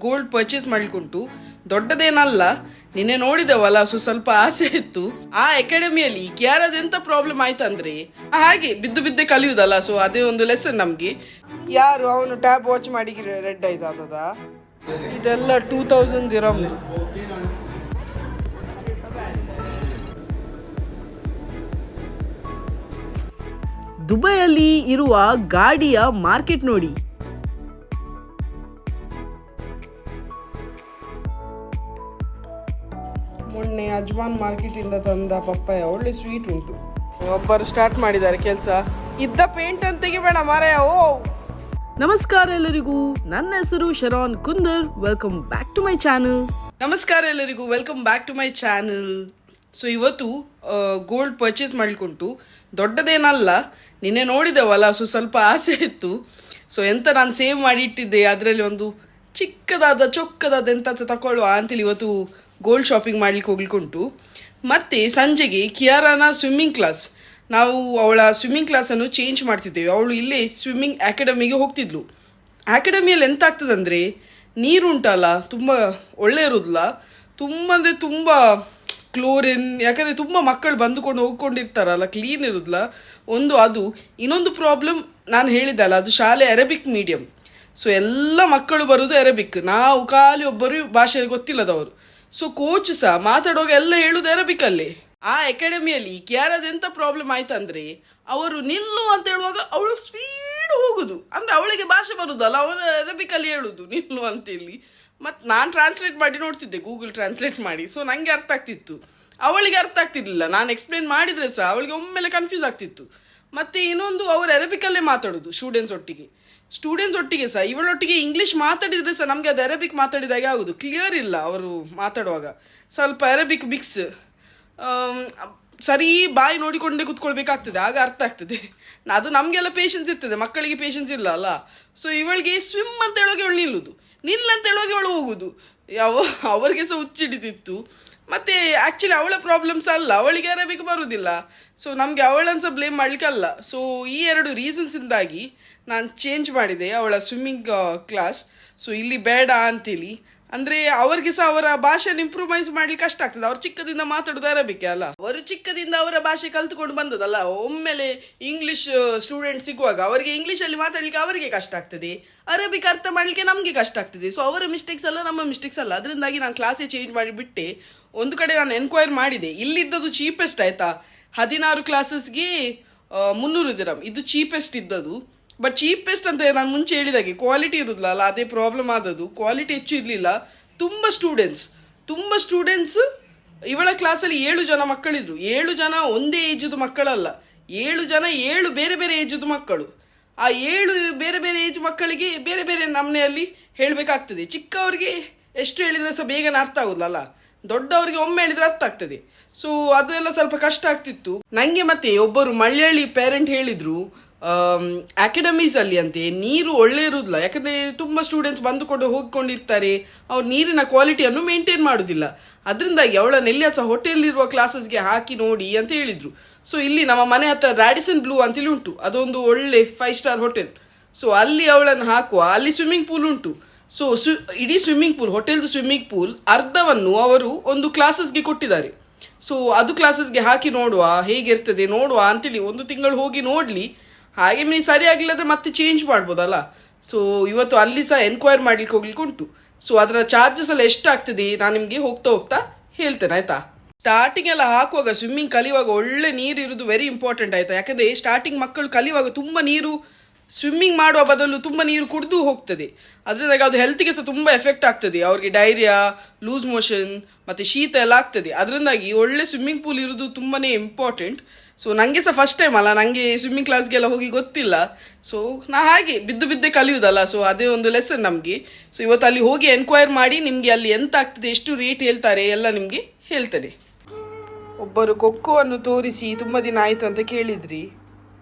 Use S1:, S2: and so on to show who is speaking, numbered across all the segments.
S1: Gold purchase ಮಾಡ್ಲಿಕ್ಕುಂಟು. ದೊಡ್ಡದೇನಲ್ಲ, ನಿನ್ನೆ ನೋಡಿದವಲ್ಲ, ಸೊ ಸ್ವಲ್ಪ ಆಸೆ ಇತ್ತು. ಆ ಅಕಾಡೆಮಿಯಲ್ಲಿ ಕ್ಯಾರದ್ ಎಂತ ಪ್ರಾಬ್ಲಮ್ ಆಯ್ತಂದ್ರೆ ಹಾಗೆ ಬಿದ್ದು ಬಿದ್ದೆ ಕಲಿಯುದಲ್ಲ, ಸೊ ಅದೇ ಒಂದು ಲೆಸನ್ ನಮ್ಗೆ. ಯಾರು ಅವನು ಟ್ಯಾಬ್ ವಾಚ್ ಮಾಡಿ ರೆಡ್ ಐಸ್ ಆದದ, ಇದೆಲ್ಲ 2000 ದಿರಮ್. ದುಬೈಯಲ್ಲಿ ಇರುವ ಗಾಡಿಯ ಮಾರ್ಕೆಟ್ ನೋಡಿ. ಮೊನ್ನೆ ಅಜ್ಮಾನ್ ಮಾರ್ಕೆಟ್ ಇಂದ ತಂದ ಪಪ್ಪಾಯ ಒಳ್ಳೆ ಸ್ವೀಟ್ ಉಂಟು. ಒಬ್ಬರು ಸ್ಟಾರ್ಟ್ ಮಾಡಿದ್ದಾರೆ ಕೆಲಸ. ಇದ್ದ ಪೇಂಟ್ ಅಂತ ತೆಗಿಬೇಡ ಮಾರಾಯ. ಓ ನಮಸ್ಕಾರ ಎಲ್ಲರಿಗೂ, ನನ್ನ ಹೆಸರು Sharon Kundar. Welcome back to my channel. ನಮಸ್ಕಾರ ಎಲ್ಲರಿಗೂ, welcome back to my channel. So ಇವತ್ತು ಗೋಲ್ಡ್ ಪರ್ಚೇಸ್ ಮಾಡ್ಲಿಕ್ಕುಂಟು. ದೊಡ್ಡದೇನಲ್ಲ, ನಿನ್ನೆ ನೋಡಿದವಲ್ಲ, ಸೊ ಸ್ವಲ್ಪ ಆಸೆ ಇತ್ತು. ಸೊ ಎಂತ ನಾನು ಸೇವ್ ಮಾಡಿ ಇಟ್ಟಿದ್ದೆ, ಅದರಲ್ಲಿ ಒಂದು ಚಿಕ್ಕದಾದ ಚೊಕ್ಕದಾದ ಎಂತ ತಗೊಳ್ಳುವ ಅಂತೇಳಿ ಇವತ್ತು ಗೋಲ್ಡ್ ಶಾಪಿಂಗ್ ಮಾಡ್ಲಿಕ್ಕೆ ಹೋಗ್ಲಿಕ್ಕುಂಟು. ಮತ್ತು ಸಂಜೆಗೆ ಕಿಯಾರಾನ ಸ್ವಿಮ್ಮಿಂಗ್ ಕ್ಲಾಸ್, ನಾವು ಅವಳ ಸ್ವಿಮ್ಮಿಂಗ್ ಕ್ಲಾಸನ್ನು ಚೇಂಜ್ ಮಾಡ್ತಿದ್ದೇವೆ. ಅವಳು ಇಲ್ಲೇ ಸ್ವಿಮ್ಮಿಂಗ್ ಅಕಾಡೆಮಿಗೆ ಹೋಗ್ತಿದ್ಲು. ಅಕಾಡೆಮಿಯಲ್ಲಿ ಎಂತ ಆಗ್ತದಂದರೆ, ನೀರುಂಟಲ್ಲ ತುಂಬ ಒಳ್ಳೆ ಇರೋದಿಲ್ಲ, ತುಂಬ ಅಂದರೆ ತುಂಬ ಕ್ಲೋರಿನ್, ಯಾಕಂದರೆ ತುಂಬ ಮಕ್ಕಳು ಬಂದುಕೊಂಡು ಹೋಗ್ಕೊಂಡಿರ್ತಾರಲ್ಲ, ಕ್ಲೀನ್ ಇರೋದಿಲ್ಲ ಒಂದು. ಅದು ಇನ್ನೊಂದು ಪ್ರಾಬ್ಲಮ್ ನಾನು ಹೇಳಿದ್ದಲ್ಲ, ಅದು ಶಾಲೆ ಅರೇಬಿಕ್ ಮೀಡಿಯಮ್. ಸೊ ಎಲ್ಲ ಮಕ್ಕಳು ಬರೋದು ಅರೇಬಿಕ್, ನಾವು ಖಾಲಿ ಒಬ್ಬರು ಭಾಷೆ ಗೊತ್ತಿಲ್ಲದವರು. ಸೊ ಕೋಚ್ ಸಹ ಮಾತಾಡುವಾಗ ಎಲ್ಲ ಹೇಳೋದು ಅರೇಬಿಕಲ್ಲಿ. ಆ ಅಕಾಡೆಮಿಯಲ್ಲಿ ಕ್ಯಾರದ್ ಎಂತ ಪ್ರಾಬ್ಲಮ್ ಆಯ್ತಂದ್ರೆ, ಅವರು ನಿಲ್ಲು ಅಂತ ಹೇಳುವಾಗ ಅವಳು ಸ್ಪೀಡ್ ಹೋಗುದು, ಅಂದರೆ ಅವಳಿಗೆ ಭಾಷೆ ಬರುದಲ್ಲ, ಅವಳು ಅರೇಬಿಕಲ್ಲಿ ಹೇಳುದು ನಿಲ್ಲು ಅಂತೇಳಿ. ಮತ್ತು ನಾನು ಟ್ರಾನ್ಸ್ಲೇಟ್ ಮಾಡಿ ನೋಡ್ತಿದ್ದೆ, ಗೂಗಲ್ ಟ್ರಾನ್ಸ್ಲೇಟ್ ಮಾಡಿ. ಸೊ ನನಗೆ ಅರ್ಥ ಆಗ್ತಿತ್ತು, ಅವಳಿಗೆ ಅರ್ಥ ಆಗ್ತಿರ್ಲಿಲ್ಲ. ನಾನು ಎಕ್ಸ್ಪ್ಲೇನ್ ಮಾಡಿದರೆ ಸಹ ಅವಳಿಗೆ ಒಮ್ಮೆಲೆ ಕನ್ಫ್ಯೂಸ್ ಆಗ್ತಿತ್ತು. ಮತ್ತು ಇನ್ನೊಂದು, ಅವರು ಅರೇಬಿಕಲ್ಲೇ ಮಾತಾಡೋದು ಸ್ಟೂಡೆಂಟ್ಸ್ ಒಟ್ಟಿಗೆ ಸಹ. ಇವಳೊಟ್ಟಿಗೆ ಇಂಗ್ಲೀಷ್ ಮಾತಾಡಿದರೆ ಸಹ ನಮಗೆ ಅದು ಅರೇಬಿಕ್ ಮಾತಾಡಿದಾಗೆ ಆಗೋದು, ಕ್ಲಿಯರ್ ಇಲ್ಲ ಅವರು ಮಾತಾಡುವಾಗ. ಸ್ವಲ್ಪ ಅರೇಬಿಕ್ ಮಿಕ್ಸ್, ಸರಿ ಬಾಯಿ ನೋಡಿಕೊಂಡೇ ಕೂತ್ಕೊಳ್ಬೇಕಾಗ್ತದೆ, ಆಗ ಅರ್ಥ ಆಗ್ತದೆ. ಅದು ನಮಗೆಲ್ಲ ಪೇಷನ್ಸ್ ಇರ್ತದೆ, ಮಕ್ಕಳಿಗೆ ಪೇಷನ್ಸ್ ಇಲ್ಲ ಅಲ್ಲ. ಸೊ ಇವಳಿಗೆ ಸ್ವಿಮ್ ಅಂತ ಹೇಳೋಕೆ ಇವಳು ನಿಲ್ಲ ಅಂತ ಹೇಳೋಕೆ ಇವಳು ಹೋಗುದು. ಅವರಿಗೆ ಸಹ ಹುಚ್ಚಿಡಿತಿತ್ತು. ಮತ್ತು ಆ್ಯಕ್ಚುಲಿ ಅವಳ ಪ್ರಾಬ್ಲಮ್ಸ್ ಅಲ್ಲ, ಅವಳಿಗೆ ಅರೇಬಿಕ್ ಬರೋದಿಲ್ಲ. ಸೊ ನಮಗೆ ಅವಳನ್ನು ಸಹ ಬ್ಲೇಮ್ ಮಾಡಲಿಕ್ಕಲ್ಲ. ಸೊ ಈ ಎರಡು ರೀಸನ್ಸಿಂದಾಗಿ ನಾನು ಚೇಂಜ್ ಮಾಡಿದೆ ಅವಳ ಸ್ವಿಮ್ಮಿಂಗ್ ಕ್ಲಾಸ್. ಸೊ ಇಲ್ಲಿ ಬೇಡ ಅಂತೇಳಿ, ಅಂದರೆ ಅವ್ರಿಗೆ ಸಹ ಅವರ ಭಾಷೆನ ಇಂಪ್ರೂವೈಸ್ ಮಾಡ್ಲಿಕ್ಕೆ ಕಷ್ಟ ಆಗ್ತದೆ. ಅವ್ರು ಚಿಕ್ಕದಿಂದ ಮಾತಾಡೋದು ಅರೇಬಿಕ್ ಅಲ್ಲ, ಅವರು ಚಿಕ್ಕದಿಂದ ಅವರ ಭಾಷೆ ಕಲ್ತ್ಕೊಂಡು ಬಂದದಲ್ಲ. ಒಮ್ಮೆಲೆ ಇಂಗ್ಲೀಷ್ ಸ್ಟೂಡೆಂಟ್ ಸಿಗುವಾಗ ಅವರಿಗೆ ಇಂಗ್ಲೀಷಲ್ಲಿ ಮಾತಾಡಲಿಕ್ಕೆ ಅವರಿಗೆ ಕಷ್ಟ ಆಗ್ತದೆ, ಅರೇಬಿಕ್ ಅರ್ಥ ಮಾಡಲಿಕ್ಕೆ ನಮಗೆ ಕಷ್ಟ ಆಗ್ತದೆ. ಸೊ ಅವರ ಮಿಸ್ಟೇಕ್ಸ್ ಅಲ್ಲ, ನಮ್ಮ ಮಿಸ್ಟೇಕ್ಸ್ ಅಲ್ಲ. ಅದರಿಂದಾಗಿ ನಾನು ಕ್ಲಾಸೇ ಚೇಂಜ್ ಮಾಡಿಬಿಟ್ಟೆ. ಒಂದು ಕಡೆ ನಾನು ಎನ್ಕ್ವೈರ್ ಮಾಡಿದೆ, ಇಲ್ಲಿದ್ದದು ಚೀಪೆಸ್ಟ್ ಆಯಿತಾ, 16 ಕ್ಲಾಸಸ್ಗೆ 300 ದಿರಮ್, ಇದು ಚೀಪೆಸ್ಟ್ ಇದ್ದದು. ಬಟ್ ಚೀಪೆಸ್ಟ್ ಅಂತ ನಾನು ಮುಂಚೆ ಹೇಳಿದಾಗೆ ಕ್ವಾಲಿಟಿ ಇರೋದಿಲ್ಲ ಅಲ್ಲ, ಅದೇ ಪ್ರಾಬ್ಲಮ್ ಆದದ್ದು. ಕ್ವಾಲಿಟಿ ಹೆಚ್ಚು ಇರಲಿಲ್ಲ. ತುಂಬ ಸ್ಟೂಡೆಂಟ್ಸ್ ಇವಳ ಕ್ಲಾಸಲ್ಲಿ 7 ಜನ ಮಕ್ಕಳಿದ್ರು. 7 ಜನ ಒಂದೇ ಏಜದು ಮಕ್ಕಳಲ್ಲ, 7 ಜನ 7 ಬೇರೆ ಬೇರೆ ಏಜದು ಮಕ್ಕಳು. ಆ 7 ಬೇರೆ ಬೇರೆ ಏಜ್ ಮಕ್ಕಳಿಗೆ ಬೇರೆ ಬೇರೆ ನಮ್ಮನೆಯಲ್ಲಿ ಹೇಳಬೇಕಾಗ್ತದೆ. ಚಿಕ್ಕವರಿಗೆ ಎಷ್ಟು ಹೇಳಿದರೆ ಸಹ ಬೇಗನೆ ಅರ್ಥ ಆಗೋದಿಲ್ಲ, ದೊಡ್ಡವರಿಗೆ ಒಮ್ಮೆ ಹೇಳಿದರೆ ಅರ್ಥ ಆಗ್ತದೆ. ಸೊ ಅದೆಲ್ಲ ಸ್ವಲ್ಪ ಕಷ್ಟ ಆಗ್ತಿತ್ತು ನನಗೆ. ಮತ್ತೆ ಒಬ್ಬರು ಮಲಯಾಳಿ ಪೇರೆಂಟ್ ಹೇಳಿದರು, ಅಕಾಡೆಮೀಸಲ್ಲಿ ಅಂತೆ ನೀರು ಒಳ್ಳೆ ಇರುವುದಿಲ್ಲ, ಯಾಕಂದರೆ ತುಂಬ ಸ್ಟೂಡೆಂಟ್ಸ್ ಬಂದುಕೊಂಡು ಹೋಗಿಕೊಂಡಿರ್ತಾರೆ, ಅವ್ರು ನೀರಿನ ಕ್ವಾಲಿಟಿಯನ್ನು ಮೇಂಟೈನ್ ಮಾಡೋದಿಲ್ಲ. ಅದರಿಂದಾಗಿ ಅವಳನ್ನು ಎಲ್ಲಿಯಾಸ ಹೋಟೆಲಿರುವ ಕ್ಲಾಸಸ್ಗೆ ಹಾಕಿ ನೋಡಿ ಅಂತ ಹೇಳಿದರು. ಸೊ ಇಲ್ಲಿ ನಮ್ಮ ಮನೆ ಹತ್ರ ರ್ಯಾಡಿಸನ್ ಬ್ಲೂ ಅಂತೇಳಿ ಉಂಟು, ಅದೊಂದು ಒಳ್ಳೆ 5 ಸ್ಟಾರ್ ಹೋಟೆಲ್. ಸೊ ಅಲ್ಲಿ ಅವಳನ್ನು ಹಾಕುವ, ಅಲ್ಲಿ ಸ್ವಿಮ್ಮಿಂಗ್ ಪೂಲ್ ಉಂಟು. ಸೊ ಇಡೀ ಸ್ವಿಮ್ಮಿಂಗ್ ಪೂಲ್, ಹೋಟೆಲ್ದು ಸ್ವಿಮ್ಮಿಂಗ್ ಪೂಲ್ ಅರ್ಧವನ್ನು ಅವರು ಒಂದು ಕ್ಲಾಸಸ್ಗೆ ಕೊಟ್ಟಿದ್ದಾರೆ. ಸೊ ಅದು ಕ್ಲಾಸಸ್ಗೆ ಹಾಕಿ ನೋಡುವ, ಹೇಗಿರ್ತದೆ ನೋಡುವ ಅಂತೇಳಿ 1 ತಿಂಗಳು ಹೋಗಿ ನೋಡಲಿ. ಹಾಗೆ ಮೀನು ಸರಿ ಆಗಲಿಲ್ಲದ್ರೆ ಮತ್ತೆ ಚೇಂಜ್ ಮಾಡ್ಬೋದಲ್ಲ. ಸೊ ಇವತ್ತು ಅಲ್ಲಿ ಸಹ ಎನ್ಕ್ವೈರ್ ಮಾಡ್ಲಿಕ್ಕೆ ಹೋಗ್ಲಿಕ್ಕೆ ಉಂಟು. ಸೊ ಅದರ ಚಾರ್ಜಸ್ ಎಲ್ಲ ಎಷ್ಟಾಗ್ತದೆ ನಾನು ನಿಮಗೆ ಹೋಗ್ತಾ ಹೇಳ್ತೇನೆ ಆಯಿತಾ. ಸ್ಟಾರ್ಟಿಂಗ್ ಎಲ್ಲ ಹಾಕುವಾಗ, ಸ್ವಿಮ್ಮಿಂಗ್ ಕಲಿಯುವಾಗ ಒಳ್ಳೆ ನೀರು ಇರೋದು ವೆರಿ ಇಂಪಾರ್ಟೆಂಟ್ ಆಯಿತಾ. ಯಾಕಂದರೆ ಸ್ಟಾರ್ಟಿಂಗ್ ಮಕ್ಕಳು ಕಲಿಯುವಾಗ ತುಂಬ ನೀರು, ಸ್ವಿಮ್ಮಿಂಗ್ ಮಾಡುವ ಬದಲು ತುಂಬ ನೀರು ಕುಡಿದು ಹೋಗ್ತದೆ. ಅದರಿಂದ ಅದು ಹೆಲ್ತಿಗೆ ಸಹ ತುಂಬ ಎಫೆಕ್ಟ್ ಆಗ್ತದೆ. ಅವ್ರಿಗೆ ಡೈರಿಯಾ, ಲೂಸ್ ಮೋಷನ್ ಮತ್ತು ಶೀತ ಎಲ್ಲ ಆಗ್ತದೆ. ಅದರಿಂದಾಗಿ ಒಳ್ಳೆ ಸ್ವಿಮ್ಮಿಂಗ್ ಪೂಲ್ ಇರೋದು ತುಂಬಾ ಇಂಪಾರ್ಟೆಂಟ್. ಸೊ ನನಗೆ ಸಹ ಫಸ್ಟ್ ಟೈಮ್ ಅಲ್ಲ, ನನಗೆ ಸ್ವಿಮ್ಮಿಂಗ್ ಕ್ಲಾಸ್ಗೆಲ್ಲ ಹೋಗಿ ಗೊತ್ತಿಲ್ಲ. ಸೊ ನಾ ಹಾಗೆ ಬಿದ್ದೆ ಕಲಿಯೋದಲ್ಲ, ಸೊ ಅದೇ ಒಂದು ಲೆಸನ್ ನಮಗೆ. ಸೊ ಇವತ್ತು ಅಲ್ಲಿ ಹೋಗಿ ಎನ್ಕ್ವೈರ್ ಮಾಡಿ ನಿಮಗೆ ಅಲ್ಲಿ ಎಂತ ಆಗ್ತದೆ, ಎಷ್ಟು ರೇಟ್ ಹೇಳ್ತಾರೆ ಎಲ್ಲ ನಿಮಗೆ ಹೇಳ್ತೇನೆ. ಒಬ್ಬರು ಕೊಕ್ಕೋವನ್ನು ತೋರಿಸಿ ತುಂಬ ದಿನ ಆಯಿತು ಅಂತ ಕೇಳಿದ್ರಿ.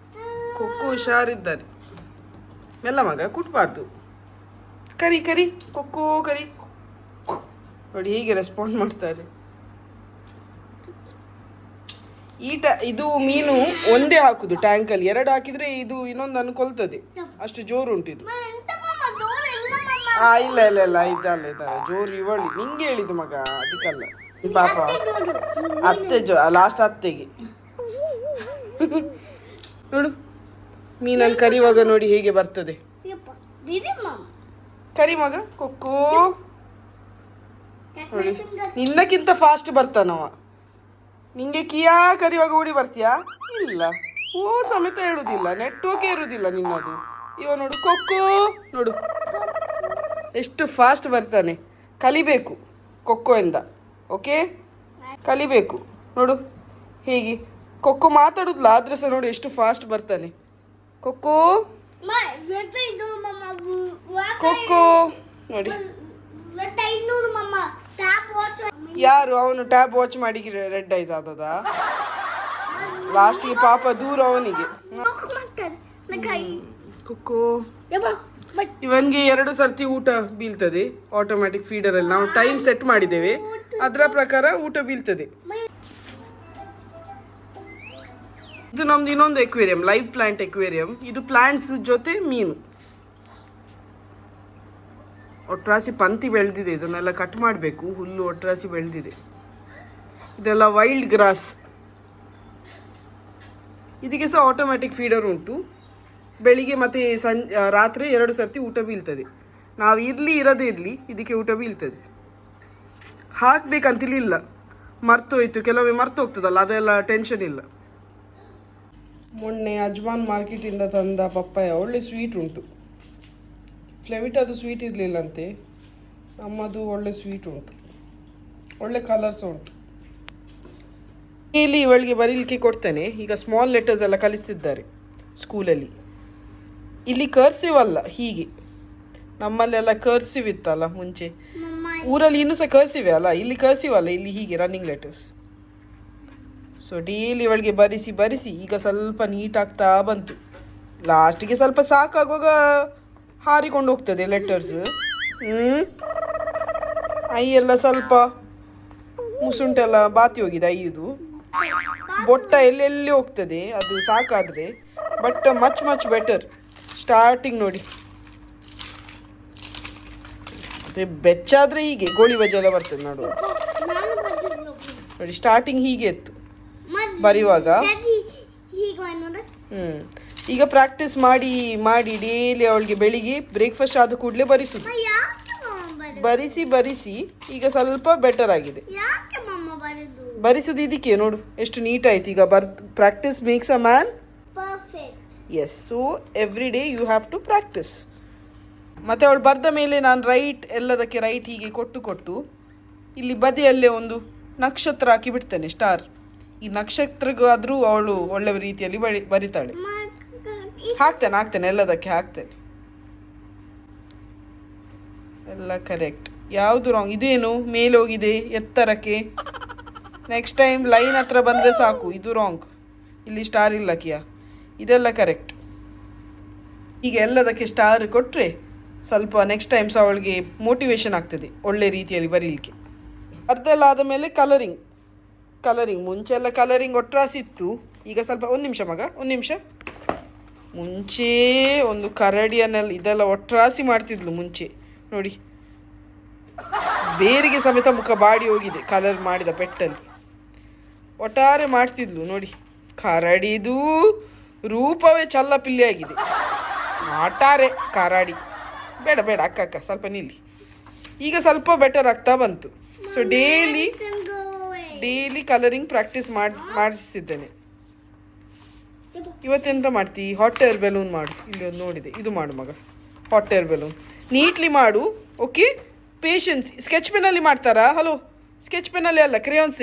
S1: ಕೊಕ್ಕೋ ಹುಷಾರಿದ್ದಾರೆ, ಮೆಲ್ಲ ಮಗ ಕುಟ್ಬಾರ್ದು. ಕರಿ ಕೊಕ್ಕೋ ಕರಿ ನೋಡಿ, ಹೀಗೆ ರೆಸ್ಪಾಂಡ್ ಮಾಡ್ತಾರೆ. ಇದು ಮೀನು ಒಂದೇ ಹಾಕುದು ಟ್ಯಾಂಕಲ್ಲಿ, 2 ಹಾಕಿದ್ರೆ ಇದು ಇನ್ನೊಂದನ್ನು ಕೊಲ್ತದೆ, ಅಷ್ಟು ಜೋರು ಉಂಟು ಇದು. ಇಲ್ಲ ಇಲ್ಲ ಇಲ್ಲ ಇದಲ್ಲ ಜೋರು ಇವಳಿ ನಿಂಗೆ ಹೇಳಿದ್ದು ಮಗ ಅದಕ್ಕಲ್ಲ ಪಾಪ ಅತ್ತೆ ಲಾಸ್ಟ್ ಅತ್ತೆಗೆ ನೋಡು ಮೀನಲ್ಲಿ ಕರಿವಾಗ ನೋಡಿ ಹೇಗೆ ಬರ್ತದೆ ಕರಿ ಮಗ ಕೊಕ್ಕೋ ನೋಡಿ ನಿನ್ನಕ್ಕಿಂತ ಫಾಸ್ಟ್ ಬರ್ತಾನವ ನಿಂಗೆ ಕಿಯಾ ಕರಿವಾಗ ಓಡಿ ಬರ್ತೀಯಾ ಇಲ್ಲ ಓ ಸಮೇತ ಹೇಳುದಿಲ್ಲ ನೆಟ್ವರ್ಕ್ ಇರುವುದಿಲ್ಲ ನಿನ್ನದು ಇವ ನೋಡು ಕೊಕ್ಕೋ ನೋಡು ಎಷ್ಟು ಫಾಸ್ಟ್ ಬರ್ತಾನೆ ಕಲಿಬೇಕು ಕೊಕ್ಕೋ ಇಂದ ಓಕೆ ಕಲಿಬೇಕು ನೋಡು ಹೇಗೆ ಕೊಕ್ಕೋ ಮಾತಾಡುದಿಲ್ಲ ಆದ್ರೆ ಸಹ ನೋಡಿ ಎಷ್ಟು ಫಾಸ್ಟ್ ಬರ್ತಾನೆ ಕೊಕ್ಕೋ ಕೊಕ್ಕೋ ನೋಡಿ ಯಾರು ಅವನು ಟ್ಯಾಬ್ ವಾಚ್ ಮಾಡಿ ರೆಡ್ ಐಸ್ ಆದದ ಲಾಸ್ಟ್ಗೆ ಪಾಪ ದೂರ ಅವನಿಗೆ ಕೊಕ್ಕೋ ಇವನ್ಗೆ 2 ಸರ್ತಿ ಊಟ ಬೀಳ್ತದೆ ಆಟೋಮ್ಯಾಟಿಕ್ ಫೀಡರ್ ಅಲ್ಲಿ ನಾವು ಟೈಮ್ ಸೆಟ್ ಮಾಡಿದ್ದೇವೆ ಅದರ ಪ್ರಕಾರ ಊಟ ಬೀಳ್ತದೆ ಇದು ನಮ್ದು ಇನ್ನೊಂದು ಎಕ್ವೇರಿಯಂ ಲೈವ್ ಪ್ಲಾಂಟ್ ಎಕ್ವೇರಿಯಂ ಇದು ಪ್ಲಾಂಟ್ಸ್ ಜೊತೆ ಮೀನು ಒಟ್ರಾಸಿ ಪಂತಿ ಬೆಳೆದಿದೆ ಇದನ್ನೆಲ್ಲ ಕಟ್ ಮಾಡಬೇಕು ಹುಲ್ಲು ಒಟ್ರಾಸಿ ಬೆಳೆದಿದೆ ಇದೆಲ್ಲ ವೈಲ್ಡ್ ಗ್ರಾಸ್ ಇದಕ್ಕೆ ಸಹ ಆಟೋಮ್ಯಾಟಿಕ್ ಫೀಡರ್ ಉಂಟು ಬೆಳಿಗ್ಗೆ ಮತ್ತು ರಾತ್ರಿ 2 ಸರ್ತಿ ಊಟ ಬೀಳ್ತದೆ ನಾವು ಇರದೇ ಇರಲಿ ಇದಕ್ಕೆ ಊಟ ಬೀಳ್ತದೆ ಹಾಕ್ಬೇಕಂತಿಲ್ಲ ಮರ್ತೋಯ್ತು ಕೆಲವೊಮ್ಮೆ ಮರ್ತೋಗ್ತದಲ್ಲ ಅದೆಲ್ಲ ಟೆನ್ಷನ್ ಇಲ್ಲ ಮೊನ್ನೆ ಅಜ್ಮಾನ್ ಮಾರ್ಕೆಟಿಂದ ತಂದ ಪಪ್ಪಾಯ ಒಳ್ಳೆ ಸ್ವೀಟ್ ಉಂಟು ಫ್ಲೆವಿಟದು ಸ್ವೀಟ್ ಇರಲಿಲ್ಲಂತೆ ನಮ್ಮದು ಒಳ್ಳೆ ಸ್ವೀಟ್ ಉಂಟು ಒಳ್ಳೆ ಕಲರ್ಸ್ ಉಂಟು ಇಲ್ಲಿ ಇವಳಿಗೆ ಬರೀಲಿಕ್ಕೆ ಕೊಡ್ತೇನೆ ಈಗ ಸ್ಮಾಲ್ ಲೆಟರ್ಸ್ ಎಲ್ಲ ಕಲಿಸ್ತಿದ್ದಾರೆ ಸ್ಕೂಲಲ್ಲಿ ಇಲ್ಲಿ ಕರ್ಸಿವ್ ಅಲ್ಲ ಹೀಗೆ ನಮ್ಮಲ್ಲೆಲ್ಲ ಕರ್ಸಿವ್ ಇತ್ತಲ್ಲ ಮುಂಚೆ ಊರಲ್ಲಿ ಇನ್ನೂ ಸಹ ಕರ್ಸಿವೆ ಅಲ್ಲ ಇಲ್ಲಿ ಕರ್ಸಿವ್ ಅಲ್ಲ ಇಲ್ಲಿ ಹೀಗೆ ರನ್ನಿಂಗ್ ಲೆಟರ್ಸ್ ಸೊ ಡೈಲಿ ಇವಳಿಗೆ ಬರಿಸಿ ಈಗ ಸ್ವಲ್ಪ ನೀಟ್ ಆಗ್ತಾ ಬಂತು ಲಾಸ್ಟಿಗೆ ಸ್ವಲ್ಪ ಸಾಕಾಗುವಾಗ ಹಾರಿಕೊಂಡು ಹೋಗ್ತದೆ ಲೆಟರ್ಸ್ ಐಯೆಲ್ಲ ಸ್ವಲ್ಪ ಮುಸುಂಟೆಲ್ಲ ಬಾತಿ ಹೋಗಿದೆ ಐದು ಬೊಟ್ಟ ಎಲ್ಲೆಲ್ಲಿ ಹೋಗ್ತದೆ ಅದು ಸಾಕಾದರೆ ಬಟ್ ಮಚ್ ಬೆಟರ್ ಸ್ಟಾರ್ಟಿಂಗ್ ನೋಡಿ ಮತ್ತೆ ಬೆಚ್ಚಾದರೆ ಹೀಗೆ ಗೋಳಿ ಬಜ್ಜಿ ಎಲ್ಲ ಬರ್ತದೆ ನೋಡು ನೋಡಿ ಸ್ಟಾರ್ಟಿಂಗ್ ಹೀಗೆ ಇತ್ತು ಬರೆಯುವಾಗ ಈಗ ಪ್ರಾಕ್ಟೀಸ್ ಮಾಡಿ ಡೈಲಿ ಅವಳಿಗೆ ಬೆಳಿಗ್ಗೆ ಬ್ರೇಕ್ಫಾಸ್ಟ್ ಆದ ಕೂಡಲೇ ಬರಿಸುದು ಬರಿಸಿ ಈಗ ಸ್ವಲ್ಪ ಬೆಟರ್ ಆಗಿದೆ ಬರಿಸುದು ಇದಕ್ಕೆ ನೋಡು ಎಷ್ಟು ನೀಟ್ ಆಯ್ತು ಈಗ practice makes a man yes so every day you have to practice ಮತ್ತು ಅವಳು ಬರೆದ ಮೇಲೆ ನಾನು ಎಲ್ಲದಕ್ಕೆ ರೈಟ್ ಹೀಗೆ ಕೊಟ್ಟು ಇಲ್ಲಿ ಬದಿಯಲ್ಲೇ ಒಂದು ನಕ್ಷತ್ರ ಹಾಕಿ ಬಿಡ್ತೇನೆ ಸ್ಟಾರ್ ಈ ನಕ್ಷತ್ರಗಾದರೂ ಅವಳು ಒಳ್ಳೆ ರೀತಿಯಲ್ಲಿ ಬರಿತಾಳೆ ಹಾಕ್ತೇನೆ ಎಲ್ಲದಕ್ಕೆ ಹಾಕ್ತೇನೆ ಎಲ್ಲ ಕರೆಕ್ಟ್ ಯಾವುದು ರಾಂಗ್ ಇದೇನು ಮೇಲೆ ಹೋಗಿದೆ ಎತ್ತರಕ್ಕೆ ನೆಕ್ಸ್ಟ್ ಟೈಮ್ ಲೈನ್ ಹತ್ರ ಬಂದರೆ ಸಾಕು ಇದು ರಾಂಗ್ ಇಲ್ಲಿ ಸ್ಟಾರ್ ಇಲ್ಲ ಕಿಯಾ ಇದೆಲ್ಲ ಕರೆಕ್ಟ್ ಈಗ ಎಲ್ಲದಕ್ಕೆ ಸ್ಟಾರ್ ಕೊಟ್ಟರೆ ಸ್ವಲ್ಪ ನೆಕ್ಸ್ಟ್ ಟೈಮ್ ಸಹ ಅವಳಿಗೆ ಮೋಟಿವೇಶನ್ ಆಗ್ತದೆ ಒಳ್ಳೆ ರೀತಿಯಲ್ಲಿ ಬರೀಲಿಕ್ಕೆ ಅದೆಲ್ಲ ಆದ ಮೇಲೆ ಕಲರಿಂಗ್ ಮುಂಚೆ ಎಲ್ಲ ಕಲರಿಂಗ್ ಒಟ್ರಾಸಿತ್ತು ಈಗ ಸ್ವಲ್ಪ ಒಂದು ನಿಮಿಷ ಮಗ ಒಂದು ನಿಮಿಷ ಮುಂಚೆ ಒಂದು ಕರಡಿಯನ್ನೆಲ್ಲ ಇದೆಲ್ಲ ಒಟ್ರಾಸಿ ಮಾಡ್ತಿದ್ಲು ಮುಂಚೆ ನೋಡಿ ಬೇರಿಗೆ ಸಮೇತ ಮುಖ ಬಾಡಿ ಹೋಗಿದೆ ಕಲರ್ ಮಾಡಿದ ಪೆಟ್ಟಲ್ಲಿ ಒಟ್ಟಾರೆ ಮಾಡ್ತಿದ್ಲು ನೋಡಿ ಕರಡಿದು ರೂಪವೇ ಚಲ್ಲಪಿಲ್ಲಿ ಆಗಿದೆ ಒಟ್ಟಾರೆ ಕರಡಿ ಬೇಡ ಅಕ್ಕ ಸ್ವಲ್ಪ ನಿಲ್ಲಿ ಈಗ ಸ್ವಲ್ಪ ಬೆಟರ್ ಆಗ್ತಾ ಬಂತು ಸೊ ಡೈಲಿ ಕಲರಿಂಗ್ ಪ್ರಾಕ್ಟೀಸ್ ಮಾಡಿಸ್ತಿದ್ದೇನೆ ಇವತ್ತೆಂತ ಮಾಡ್ತಿ ಹಾಟ್ ಏರ್ ಬೆಲೂನ್ ಮಾಡು ಇಲ್ಲಿ ಒಂದು ನೋಡಿದೆ ಇದು ಮಾಡು ಮಗ ಹಾಟ್ ಏರ್ ಬೆಲೂನ್ ನೀಟ್ಲಿ ಮಾಡು ಓಕೆ ಪೇಷನ್ಸ್ ಸ್ಕೆಚ್ ಪೆನ್ನಲ್ಲಿ ಮಾಡ್ತಾರಾ ಹಲೋ ಸ್ಕೆಚ್ ಪೆನ್ನಲ್ಲಿ ಅಲ್ಲ ಕ್ರೇಯಾನ್ಸ್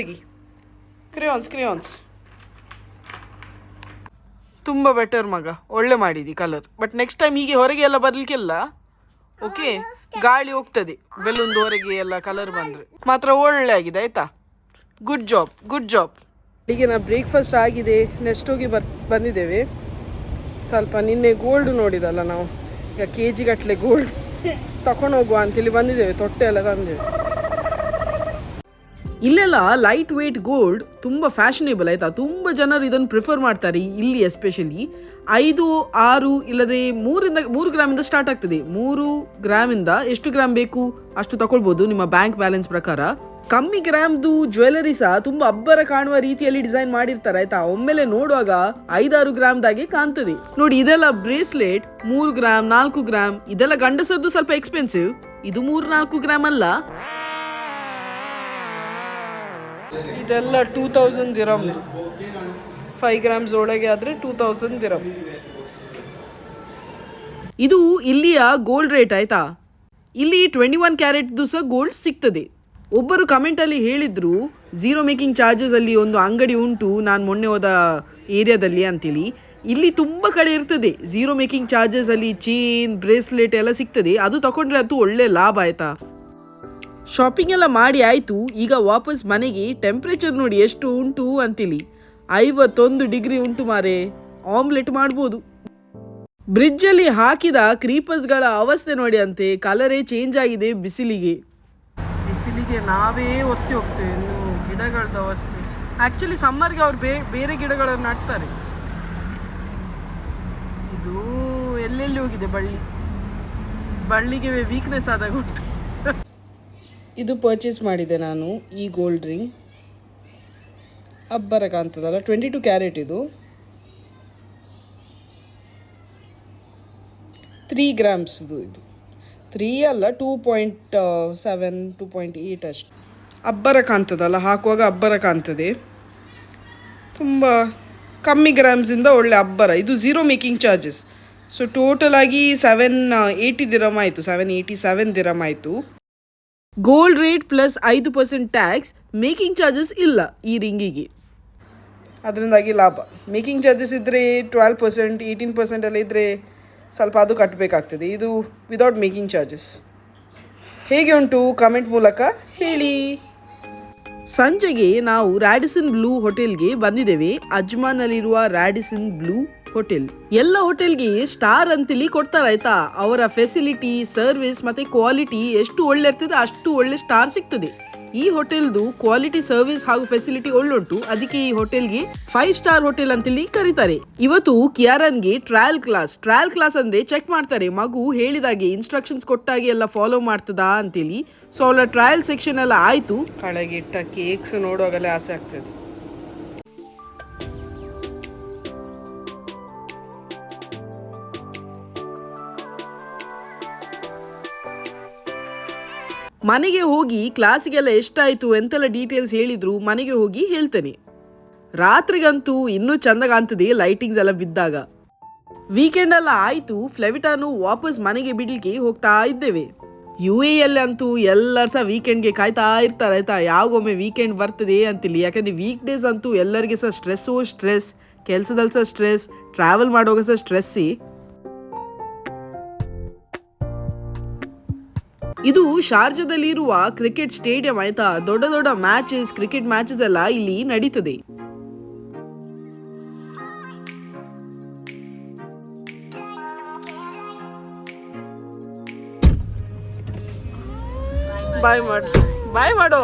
S1: ತುಂಬ ಬೆಟರ್ ಮಗ ಒಳ್ಳೆ ಮಾಡಿದಿ ಕಲರ್ ಬಟ್ ನೆಕ್ಸ್ಟ್ ಟೈಮ್ ಹೀಗೆ ಹೊರಗೆ ಎಲ್ಲ ಬರಲಿಕ್ಕೆಲ್ಲ ಓಕೆ ಗಾಳಿ ಹೋಗ್ತದೆ ಬೆಲೂನ್ದು ಹೊರಗೆ ಎಲ್ಲ ಕಲರ್ ಬಂದರೆ ಮಾತ್ರ ಒಳ್ಳೆ ಆಗಿದೆ ಆಯಿತಾ ಗುಡ್ ಜಾಬ್ ಈಗ ನಾವು ಬ್ರೇಕ್ಫಾಸ್ಟ್ ಆಗಿದೆ ನೆಕ್ಸ್ಟ್ ಹೋಗಿ ಬಂದಿದ್ದೇವೆ ಸ್ವಲ್ಪ ನಿನ್ನೆ ಗೋಲ್ಡ್ ನೋಡಿದಲ್ಲ ನಾವು ಈಗ KG ಗಟ್ಟಲೆ ಗೋಲ್ಡ್ ತಗೊಂಡು ಹೋಗುವ ಅಂತೇಳಿ ಬಂದಿದ್ದೇವೆ ತೊಟ್ಟೆ ಎಲ್ಲ ತಂದೇವೆ ಇಲ್ಲೆಲ್ಲ ಲೈಟ್ ವೇಟ್ ಗೋಲ್ಡ್ ತುಂಬ ಫ್ಯಾಷನೇಬಲ್ ಆಯಿತಾ. ತುಂಬ ಜನರು ಇದನ್ನು ಪ್ರಿಫರ್ ಮಾಡ್ತಾರೆ ಇಲ್ಲಿ. ಎಸ್ಪೆಷಲಿ 5, 6 ಇಲ್ಲದೆ 3 ಗ್ರಾಮಿಂದ ಸ್ಟಾರ್ಟ್ ಆಗ್ತದೆ. 3 ಗ್ರಾಮಿಂದ ಎಷ್ಟು ಗ್ರಾಮ್ ಬೇಕು ಅಷ್ಟು ತಗೊಳ್ಬೋದು ನಿಮ್ಮ ಬ್ಯಾಂಕ್ ಬ್ಯಾಲೆನ್ಸ್ ಪ್ರಕಾರ. ಕಮ್ಮಿ ಗ್ರಾಮ್ದು ಜ್ಯುವೆಲರಿ ಸಹ ತುಂಬ ಅಬ್ಬರ ಕಾಣುವ ರೀತಿಯಲ್ಲಿ ಡಿಸೈನ್ ಮಾಡಿರ್ತಾರೆ ಆಯ್ತಾ. ಒಮ್ಮೆಲೆ ನೋಡುವಾಗ 5-6 ಗ್ರಾಮ್ದಾಗೆ ಕಾಣ್ತದೆ ನೋಡಿ. ಇದೆಲ್ಲ ಬ್ರೇಸ್ಲೆಟ್ 3 ಗ್ರಾಮ್ 4 ಗ್ರಾಮ್ ಇದೆಲ್ಲ ಗಂಡಸರದ್ದು ಸ್ವಲ್ಪ ಎಕ್ಸ್ಪೆನ್ಸಿವ್. ಇದು 3-4 ಗ್ರಾಮ್ ಅಲ್ಲ, ಇದೆಲ್ಲ 2000 ದಿರಮ್. 5 ಗ್ರಾಮ್ಸ್ ಒಳಗೆ ಆದರೆ 2000 ದಿರಮ್. ಇದು ಇಲ್ಲಿಯ ಗೋಲ್ಡ್ ರೇಟ್ ಆಯ್ತಾ. ಇಲ್ಲಿ 21 ಕ್ಯಾರೆಟ್ದು ಸಹ ಗೋಲ್ಡ್ ಸಿಗ್ತದೆ. ಒಬ್ಬರು ಕಮೆಂಟಲ್ಲಿ ಹೇಳಿದ್ರು 0 ಮೇಕಿಂಗ್ ಚಾರ್ಜಸ್ ಅಲ್ಲಿ ಒಂದು ಅಂಗಡಿ ಉಂಟು ನಾನು ಮೊನ್ನೆ ಹೋದ ಏರಿಯಾದಲ್ಲಿ ಅಂತೇಳಿ. ಇಲ್ಲಿ ತುಂಬ ಕಡೆ ಇರ್ತದೆ 0 ಮೇಕಿಂಗ್ ಚಾರ್ಜಸ್ ಅಲ್ಲಿ ಚೇನ್ ಬ್ರೇಸ್ಲೆಟ್ ಎಲ್ಲ ಸಿಗ್ತದೆ. ಅದು ತಗೊಂಡ್ರೆ ಅದು ಒಳ್ಳೆ ಲಾಭ ಆಯ್ತಾ. ಶಾಪಿಂಗ್ ಎಲ್ಲ ಮಾಡಿ ಆಯಿತು. ಈಗ ವಾಪಸ್ ಮನೆಗೆ. ಟೆಂಪ್ರೇಚರ್ ನೋಡಿ ಎಷ್ಟು ಉಂಟು ಅಂತೇಳಿ, 51 ಡಿಗ್ರಿ ಉಂಟು ಮಾರೆ. ಆಮ್ಲೆಟ್ ಮಾಡ್ಬೋದು. ಬ್ರಿಡ್ಜಲ್ಲಿ ಹಾಕಿದ ಕ್ರೀಪರ್ಸ್ಗಳ ಅವಸ್ಥೆ ನೋಡಿ ಅಂತೆ. ಕಲರೇ ಚೇಂಜ್ ಆಗಿದೆ ಬಿಸಿಲಿಗೆ. ನಾವೇ ಒತ್ತಿ ಹೋಗ್ತೇವೆ. ಇನ್ನು ಗಿಡಗಳದ್ದು ಅವಸ್ಥೆ. ಆ್ಯಕ್ಚುಲಿ ಸಮ್ಮರ್ಗೆ ಅವ್ರು ಬೇರೆ ಗಿಡಗಳನ್ನು ನಾಟ್ತಾರೆ. ಇದು ಎಲ್ಲೆಲ್ಲಿ ಹೋಗಿದೆ ಬಳ್ಳಿಗೆ ವೀಕ್ನೆಸ್ ಆದಾಗ ಉಂಟು. ಇದು ಪರ್ಚೇಸ್ ಮಾಡಿದೆ ನಾನು. ಈ ಗೋಲ್ಡ್ ರಿಂಗ್ ಅಬ್ಬರ ಕಾಣ್ತದಲ್ಲ, 22 ಕ್ಯಾರೆಟ್. ಇದು 3 ಗ್ರಾಮ್ಸ್ದು. ಇದು 3 ಅಲ್ಲ, 2.7 2.8 ಅಷ್ಟು. ಅಬ್ಬರ ಕಾಣ್ತದಲ್ಲ, ಹಾಕುವಾಗ ಅಬ್ಬರ ಕಾಣ್ತದೆ. ತುಂಬ ಕಮ್ಮಿ ಗ್ರಾಮ್ಸಿಂದ ಒಳ್ಳೆ ಅಬ್ಬರ. ಇದು 0 ಮೇಕಿಂಗ್ ಚಾರ್ಜಸ್. ಸೊ ಟೋಟಲ್ ಆಗಿ 780 ದಿರಮ್ ಆಯಿತು. 787 ದಿರಮ್ ಆಯಿತು. Gold rate plus 5% tax. Making charges ಇಲ್ಲ ಈ ರಿಂಗಿಗೆ, ಅದರಿಂದಾಗಿ ಲಾಭ. ಮೇಕಿಂಗ್ ಚಾರ್ಜಸ್ ಇದ್ದರೆ 12% 18% ಎಲ್ಲ ಇದ್ದರೆ ಸ್ವಲ್ಪ ಅದು ಕಟ್ಟಬೇಕಾಗ್ತದೆ. ಇದು ವಿದೌಟ್ ಮೇಕಿಂಗ್ ಚಾರ್ಜಸ್. ಹೇಗೆ ಉಂಟು ಕಮೆಂಟ್ ಮೂಲಕ ಹೇಳಿ. ಸಂಜೆಗೆ ನಾವು ರ್ಯಾಡಿಸನ್ ಬ್ಲೂ ಹೋಟೆಲ್ಗೆ ಬಂದಿದ್ದೇವೆ. ಅಜ್ಮಾನಲ್ಲಿರುವ ರ್ಯಾಡಿಸನ್ ಬ್ಲೂ ಹೋಟೆಲ್. ಎಲ್ಲ ಹೋಟೆಲ್ಗೆ ಸ್ಟಾರ್ ಅಂತೇಳಿ ಕೊಡ್ತಾರಾಯ್ತಾ. ಅವರ ಫೆಸಿಲಿಟಿ, ಸರ್ವಿಸ್ ಮತ್ತೆ ಕ್ವಾಲಿಟಿ ಎಷ್ಟು ಒಳ್ಳೆ ಇರ್ತದೆ ಅಷ್ಟು ಒಳ್ಳೆ ಸ್ಟಾರ್ ಸಿಗ್ತದೆ. ಈ ಹೋಟೆಲ್ದು ಕ್ವಾಲಿಟಿ, ಸರ್ವಿಸ್ ಹಾಗೂ ಫೆಸಿಲಿಟಿ ಒಳ್ಳುಂಟು. ಅದಕ್ಕೆ ಈ ಹೋಟೆಲ್ಗೆ 5 ಸ್ಟಾರ್ ಹೋಟೆಲ್ ಅಂತೇಳಿ ಕರೀತಾರೆ. ಇವತ್ತು ಕಿಯಾರನ್ಗೆ ಟ್ರಯಲ್ ಕ್ಲಾಸ್ ಅಂದ್ರೆ ಚೆಕ್ ಮಾಡ್ತಾರೆ ಮಗು ಹೇಳಿದಾಗೆ ಇನ್ಸ್ಟ್ರಕ್ಷನ್ಸ್ ಕೊಟ್ಟಾಗೆ ಎಲ್ಲ ಫಾಲೋ ಮಾಡ್ತದಾ ಅಂತೇಳಿ. ಸೊ ಅವಳ ಟ್ರಯಲ್ ಸೆಕ್ಷನ್ ಎಲ್ಲ ಆಯ್ತು. ಕೆಳಗಿಟ್ಟ ಕೇಕ್ಸ್ ನೋಡುವಾಗಲೇ ಆಸೆ ಆಗ್ತದೆ. ಮನೆಗೆ ಹೋಗಿ ಕ್ಲಾಸಿಗೆಲ್ಲ ಎಷ್ಟಾಯಿತು ಎಂತೆಲ್ಲ ಡೀಟೇಲ್ಸ್ ಹೇಳಿದ್ರು ಮನೆಗೆ ಹೋಗಿ ಹೇಳ್ತೇನೆ. ರಾತ್ರಿಗಂತೂ ಇನ್ನೂ ಚಂದ ಕಾಣ್ತದೆ ಲೈಟಿಂಗ್ಸ್ ಎಲ್ಲ ಬಿದ್ದಾಗ. ವೀಕೆಂಡ್ ಎಲ್ಲ ಆಯಿತು. ಫ್ಲೆವಿಟಾನು ವಾಪಸ್ ಮನೆಗೆ ಬಿಡಲಿಕ್ಕೆ ಹೋಗ್ತಾ ಇದ್ದೇವೆ. UAE ಅಂತೂ ಎಲ್ಲರೂ ಸಹ ವೀಕೆಂಡ್ಗೆ ಕಾಯ್ತಾ ಇರ್ತಾರೆ ಆಯ್ತಾ. ಯಾವಾಗೊಮ್ಮೆ ವೀಕೆಂಡ್ ಬರ್ತದೆ ಅಂತೇಳಿ. ಯಾಕಂದರೆ ವೀಕ್ ಡೇಸ್ ಅಂತೂ ಎಲ್ಲರಿಗೆ ಸಹ ಸ್ಟ್ರೆಸ್, ಕೆಲಸದಲ್ಲಿ ಸಹ ಸ್ಟ್ರೆಸ್, ಟ್ರಾವೆಲ್ ಮಾಡುವಾಗ ಸಹ ಸ್ಟ್ರೆಸ್ಸಿ. ಇದು ಶಾರ್ಜಾದಲ್ಲಿರುವ ಕ್ರಿಕೆಟ್ ಸ್ಟೇಡಿಯಂ ಆಯ್ತಾ. ದೊಡ್ಡ ದೊಡ್ಡ ಮ್ಯಾಚಸ್, ಕ್ರಿಕೆಟ್ ಮ್ಯಾಚಸ್ ಎಲ್ಲ ಇಲ್ಲಿ ನಡೀತದೆ. ಬಾಯ್ ಮಾಡೋ.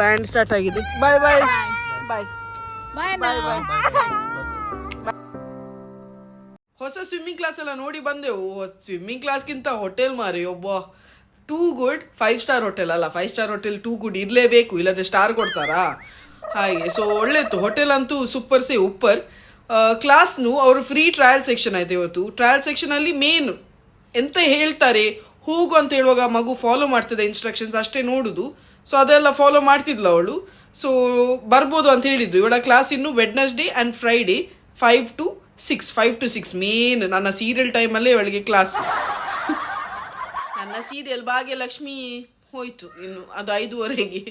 S1: ಬ್ಯಾಂಡ್ ಸ್ಟಾರ್ಟ್ ಆಗಿದೆ. ಬಾಯ್. ಹೊಸ ಸ್ವಿಮ್ಮಿಂಗ್ ಕ್ಲಾಸ್ ಎಲ್ಲ ನೋಡಿ ಬಂದೆವು. ಸ್ವಿಮ್ಮಿಂಗ್ ಕ್ಲಾಸ್ಗಿಂತ ಹೋಟೆಲ್ ಮಾರಿ ಒಬ್ಬ ಟೂ ಗುಡ್. 5 ಸ್ಟಾರ್ ಹೋಟೆಲ್ ಅಲ್ಲ, 5 ಸ್ಟಾರ್ ಹೋಟೆಲ್ 2 ಗುಡ್ ಇರಲೇಬೇಕು, ಇಲ್ಲದೆ ಸ್ಟಾರ್ ಕೊಡ್ತಾರಾ ಹಾಗೆ. ಸೊ ಒಳ್ಳೆತ್ತು ಹೋಟೆಲ್ ಅಂತೂ ಸೂಪರ್ ಸೇ ಉಪ್ಪರ್. ಕ್ಲಾಸ್ನು ಅವರು ಫ್ರೀ ಟ್ರಯಲ್ ಸೆಕ್ಷನ್ ಆಯ್ತು ಇವತ್ತು. ಟ್ರಯಲ್ ಸೆಕ್ಷನಲ್ಲಿ ಮೇನ್ ಎಂತ ಹೇಳ್ತಾರೆ ಹೋಗು ಅಂತ ಹೇಳುವಾಗ ಮಗು ಫಾಲೋ ಮಾಡ್ತದೆ ಇನ್ಸ್ಟ್ರಕ್ಷನ್ಸ್ ಅಷ್ಟೇ ನೋಡುದು. ಸೊ ಅದೆಲ್ಲ ಫಾಲೋ ಮಾಡ್ತಿದ್ಲ ಅವಳು. ಸೊ ಬರ್ಬೋದು ಅಂತ ಹೇಳಿದ್ರು. ಇವಳ ಕ್ಲಾಸ್ ಇನ್ನು Wednesday and Friday 5 to 6 main ನನ್ನ ಸೀರಿಯಲ್ ಟೈಮಲ್ಲೇ ಇವಳಿಗೆ ಕ್ಲಾಸ್. ನನ್ನ ಸೀರಿಯಲ್ ಭಾಗ್ಯಲಕ್ಷ್ಮಿ ಹೋಯ್ತು ಇನ್ನು ಅದು 5:30.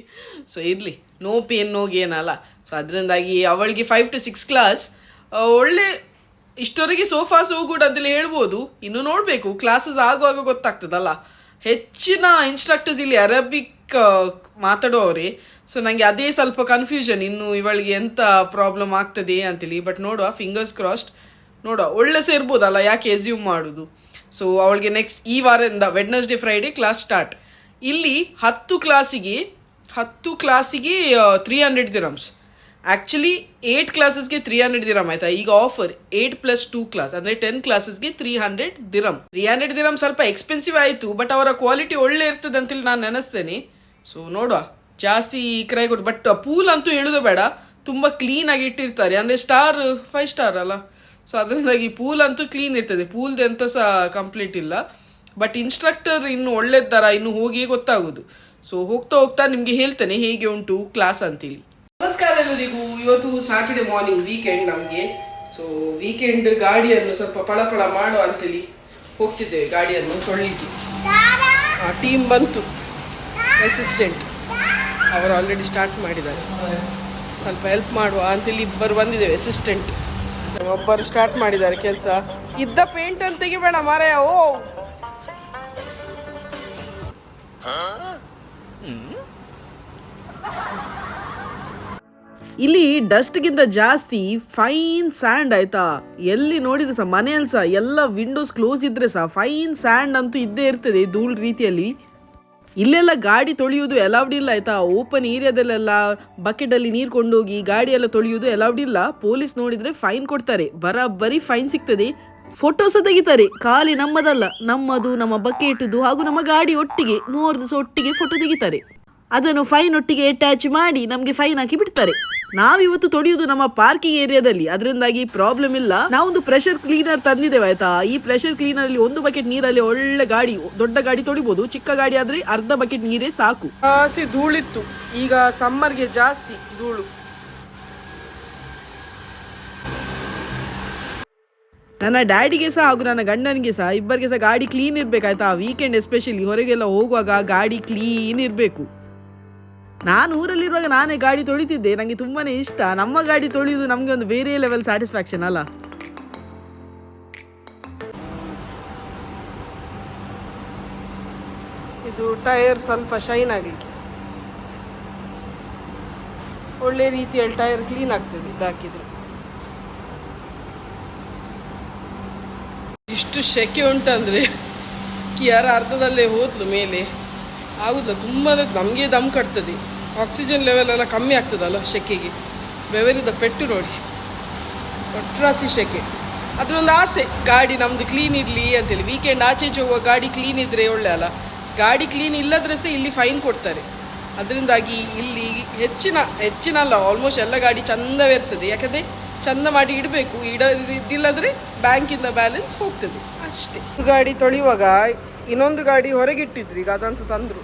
S1: ಸೊ ಇರಲಿ, ನೋ ಪೇನ್ ನೋ ಗೇನ್ ಅಲ್ಲ. ಸೊ ಅದರಿಂದಾಗಿ ಅವಳಿಗೆ 5 to 6 ಕ್ಲಾಸ್. ಒಳ್ಳೆ ಇಷ್ಟವರೆಗೆ ಸೋಫಾ ಸೋ ಗುಡ್ ಅಂತೇಳಿ ಹೇಳ್ಬೋದು. ಇನ್ನು ನೋಡಬೇಕು ಕ್ಲಾಸಸ್ ಆಗುವಾಗ ಗೊತ್ತಾಗ್ತದಲ್ಲ. ಹೆಚ್ಚಿನ ಇನ್ಸ್ಟ್ರಕ್ಟರ್ಸ್ ಇಲ್ಲಿ ಅರಬಿಕ್ ಮಾತಾಡೋವ್ರೆ. ಸೊ ನನಗೆ ಅದೇ ಸ್ವಲ್ಪ ಕನ್ಫ್ಯೂಷನ್, ಇನ್ನು ಇವಳಿಗೆ ಎಂಥ ಪ್ರಾಬ್ಲಮ್ ಆಗ್ತದೆ ಅಂತೇಳಿ. ಬಟ್ ನೋಡುವ, ಫಿಂಗರ್ಸ್ ಕ್ರಾಸ್ಡ್. ನೋಡುವ ಒಳ್ಳೆ ಸೇರ್ಬೋದಲ್ಲ, ಯಾಕೆ ಎಸ್ಯೂಮ್ ಮಾಡೋದು. ಸೊ ಅವಳಿಗೆ ನೆಕ್ಸ್ಟ್ ಈ ವಾರದಿಂದ ವೆಡ್ನೆಸ್ಡೇ ಫ್ರೈಡೇ ಕ್ಲಾಸ್ ಸ್ಟಾರ್ಟ್. ಇಲ್ಲಿ 10 ಕ್ಲಾಸಿಗೆ 300 ದಿರಮ್ಸ್. ಆ್ಯಕ್ಚುಲಿ 8 ಕ್ಲಾಸಸ್ಗೆ 300 ದಿರಮ್ ಆಯಿತಾ. ಈಗ ಆಫರ್ 8+2 ಕ್ಲಾಸ್ ಅಂದರೆ 10 ಕ್ಲಾಸಸ್ಗೆ 300 ದಿರಮ್. 300 ದಿರಮ್ ಸ್ವಲ್ಪ ಎಕ್ಸ್ಪೆನ್ಸಿವ್ ಆಯಿತು, ಬಟ್ ಅವರ ಕ್ವಾಲಿಟಿ ಒಳ್ಳೆ ಇರ್ತದೆ ಅಂತೇಳಿ ನಾನು ನೆನೆಸ್ತೇನೆ. ಸೊ ನೋಡುವ, ಜಾಸ್ತಿ ಕ್ರೈ ಕೊಟ್ಟು. ಬಟ್ ಪೂಲ್ ಅಂತೂ ಹೇಳೋದು ಬೇಡ, ತುಂಬ ಕ್ಲೀನಾಗಿ ಇಟ್ಟಿರ್ತಾರೆ. ಅಂದರೆ 5 ಸ್ಟಾರ್ ಅಲ್ಲ, ಸೊ ಅದರಿಂದಾಗಿ ಪೂಲ್ ಅಂತೂ ಕ್ಲೀನ್ ಇರ್ತದೆ. ಪೂಲ್ದು ಎಂತ ಸಹ ಕಂಪ್ಲೀಟ್ ಇಲ್ಲ. ಬಟ್ ಇನ್ಸ್ಟ್ರಕ್ಟರ್ ಇನ್ನು ಒಳ್ಳೆದಾರ, ಇನ್ನು ಹೋಗಿ ಗೊತ್ತಾಗೋದು. ಸೊ ಹೋಗ್ತಾ ಹೋಗ್ತಾ ನಿಮಗೆ ಹೇಳ್ತೇನೆ ಹೇಗೆ ಉಂಟು ಕ್ಲಾಸ್ ಅಂತೇಳಿ. ನಮಸ್ಕಾರ ಎಲ್ಲರಿಗೂ. ಇವತ್ತು ಸ್ಯಾಟರ್ಡೆ ಮಾರ್ನಿಂಗ್, ವೀಕೆಂಡ್ ನಮಗೆ. ಸೊ ವೀಕೆಂಡ್ ಗಾಡಿಯನ್ನು ಸ್ವಲ್ಪ ಪಳಪಳ ಮಾಡುವ ಅಂತೇಳಿ ಹೋಗ್ತಿದ್ದೇವೆ, ಗಾಡಿಯನ್ನು ತೊಳಿಲಿಕ್ಕೆ. ಟೀಮ್ ಬಂತು, ಅಸಿಸ್ಟೆಂಟ್ ಅವರು ಆಲ್ರೆಡಿ ಸ್ಟಾರ್ಟ್ ಮಾಡಿದ್ದಾರೆ. ಸ್ವಲ್ಪ ಹೆಲ್ಪ್ ಮಾಡುವ ಅಂತೇಳಿ ಇಬ್ಬರು ಬಂದಿದ್ದೇವೆ. ಅಸಿಸ್ಟೆಂಟ್ ಒಬ್ಬರು ಸ್ಟಾರ್ಟ್ ಮಾಡಿದ್ದಾರೆ ಕೆಲಸ. ಇದ್ದ ಪೇಂಟ್ ಅಂತ ತೆಗಿಬೇಡ ಮಾರಾಯ. ಓ ಇಲ್ಲಿ ಡಸ್ಟ್ಗಿಂತ ಜಾಸ್ತಿ ಫೈನ್ ಸ್ಯಾಂಡ್ ಆಯ್ತಾ. ಎಲ್ಲಿ ನೋಡಿದ್ರೆ ಸಹ ಮನೆಯಲ್ಲಿ ಸಹ ಎಲ್ಲ ವಿಂಡೋಸ್ ಕ್ಲೋಸ್ ಇದ್ರೆ ಸಹ ಫೈನ್ ಸ್ಯಾಂಡ್ ಅಂತೂ ಇದ್ದೇ ಇರ್ತದೆ, ಧೂಳು ರೀತಿಯಲ್ಲಿ. ಇಲ್ಲೆಲ್ಲ ಗಾಡಿ ತೊಳೆಯುವುದು ಅಲೌಡ್ ಇಲ್ಲ ಆಯ್ತಾ. ಓಪನ್ ಏರಿಯಾದಲ್ಲೆಲ್ಲ ಬಕೆಟಲ್ಲಿ ನೀರು ಕೊಂಡೋಗಿ ಗಾಡಿ ಎಲ್ಲ ತೊಳೆಯುವುದು ಅಲೌಡ್ ಇಲ್ಲ. ಪೊಲೀಸ್ ನೋಡಿದ್ರೆ ಫೈನ್ ಕೊಡ್ತಾರೆ, ಬರೀ ಫೈನ್ ಸಿಗ್ತದೆ. ಫೋಟೋಸ ತೆಗಿತಾರೆ, ಖಾಲಿ ನಮ್ಮದಲ್ಲ, ನಮ್ಮದು, ನಮ್ಮ ಬಕೆಟ್ದು ಹಾಗೂ ನಮ್ಮ ಗಾಡಿ ಒಟ್ಟಿಗೆ 3 ದಿವಸ ಒಟ್ಟಿಗೆ ಫೋಟೋ ತೆಗಿತಾರೆ. ಅದನ್ನು ಫೈನ್ ಒಟ್ಟಿಗೆ ಅಟ್ಯಾಚ್ ಮಾಡಿ ನಮಗೆ ಫೈನ್ ಹಾಕಿ ಬಿಡ್ತಾರೆ. ನಾವಿವತ್ತು ತೊಳೆಯುವುದು ನಮ್ಮ ಪಾರ್ಕಿಂಗ್ ಏರಿಯಾದಲ್ಲಿ, ಅದರಿಂದಾಗಿ ಪ್ರಾಬ್ಲಮ್ ಇಲ್ಲ. ನಾವೊಂದು ಪ್ರೆಷರ್ ಕ್ಲೀನರ್ ತಂದಿದ್ದೇವೆ ಆಯ್ತಾ. ಈ ಪ್ರೆಷರ್ ಕ್ಲೀನರ್ ಅಲ್ಲಿ 1 ಬಕೆಟ್ ನೀರಲ್ಲಿ ಒಳ್ಳೆ ಗಾಡಿ, ದೊಡ್ಡ ಗಾಡಿ ತೊಳಿಬಹುದು. ಚಿಕ್ಕ ಗಾಡಿ ಆದ್ರೆ ಅರ್ಧ ಬಕೆಟ್ ನೀರೇ ಸಾಕು. ಧೂಳಿತ್ತು, ಈಗ ಸಮ್ಮರ್ಗೆ ಜಾಸ್ತಿ ಧೂಳು. ನನ್ನ ಡ್ಯಾಡಿಗೆ ಸಹ ಹಾಗೂ ನನ್ನ ಗಂಡನಿಗೆ ಸಹ ಇಬ್ಬರಿಗೆ ಸಹ ಗಾಡಿ ಕ್ಲೀನ್ ಇರ್ಬೇಕಾಯ್ತಾ. ವೀಕೆಂಡ್ ಎಸ್ಪೆಷಲಿ ಹೊರಗೆಲ್ಲ ಹೋಗುವಾಗ ಗಾಡಿ ಕ್ಲೀನ್ ಇರಬೇಕು. ನಾನು ಊರಲ್ಲಿರುವಾಗ ನಾನೇ ಗಾಡಿ ತೊಳಿತಿದ್ದೆ, ನನಗೆ ತುಂಬಾನೇ ಇಷ್ಟ. ನಮ್ಮ ಗಾಡಿ ತೊಳೆಯುವುದು ನಮಗೆ ಒಂದು ಬೇರೆ ಲೆವೆಲ್ ಸ್ಯಾಟಿಸ್ಫ್ಯಾಕ್ಷನ್ ಅಲ್ಲ. ಇದು ಟೈರ್ ಸ್ವಲ್ಪ ಶೈನ್ ಆಗಲಿಕ್ಕೆ ಒಳ್ಳೆ ರೀತಿಯಲ್ಲಿ ಟೈರ್ ಕ್ಲೀನ್ ಆಗ್ತದೆ ಇದು ಹಾಕಿದ್ರೆ. ಇಷ್ಟು ಸೆಕೆ ಉಂಟಂದ್ರೆ ಕಿಯಾರ ಅರ್ಧದಲ್ಲೇ ಹೋದ್ಲು ಮೇಲೆ. ಆಗುದಿಲ್ಲ, ತುಂಬ ನಮಗೆ ದಮ್ ಕಟ್ತದೆ. ಆಕ್ಸಿಜನ್ ಲೆವೆಲ್ ಎಲ್ಲ ಕಮ್ಮಿ ಆಗ್ತದಲ್ಲ ಸೆಕೆಗೆ. ಬೆವರಿದ ಪೆಟ್ಟು ನೋಡಿ, ಒಟ್ರಾಸಿ ಸೆಕೆ. ಅದರೊಂದು ಆಸೆ, ಗಾಡಿ ನಮ್ಮದು ಕ್ಲೀನ್ ಇರಲಿ ಅಂತೇಳಿ. ವೀಕೆಂಡ್ ಆಚೆ ಹೋಗುವ ಗಾಡಿ ಕ್ಲೀನ್ ಇದ್ದರೆ ಒಳ್ಳೆ ಅಲ್ಲ. ಗಾಡಿ ಕ್ಲೀನ್ ಇಲ್ಲದ್ರೆ ಸಹ ಇಲ್ಲಿ ಫೈನ್ ಕೊಡ್ತಾರೆ. ಅದರಿಂದಾಗಿ ಇಲ್ಲಿ ಹೆಚ್ಚಿನ ಅಲ್ಲ, ಆಲ್ಮೋಸ್ಟ್ ಎಲ್ಲ ಗಾಡಿ ಚಂದವೇ ಇರ್ತದೆ. ಯಾಕಂದರೆ ಚಂದ ಮಾಡಿ ಇಡಬೇಕು, ಇದಿಲ್ಲದ್ರೆ ಬ್ಯಾಂಕಿಂದ ಬ್ಯಾಲೆನ್ಸ್ ಹೋಗ್ತದೆ ಅಷ್ಟೇ. ಗಾಡಿ ತೊಳೆಯುವಾಗ ಇನ್ನೊಂದು ಗಾಡಿ ಹೊರಗಿಟ್ಟಿದ್ರು, ಈಗ ಅದನ್ಸ ತಂದ್ರು.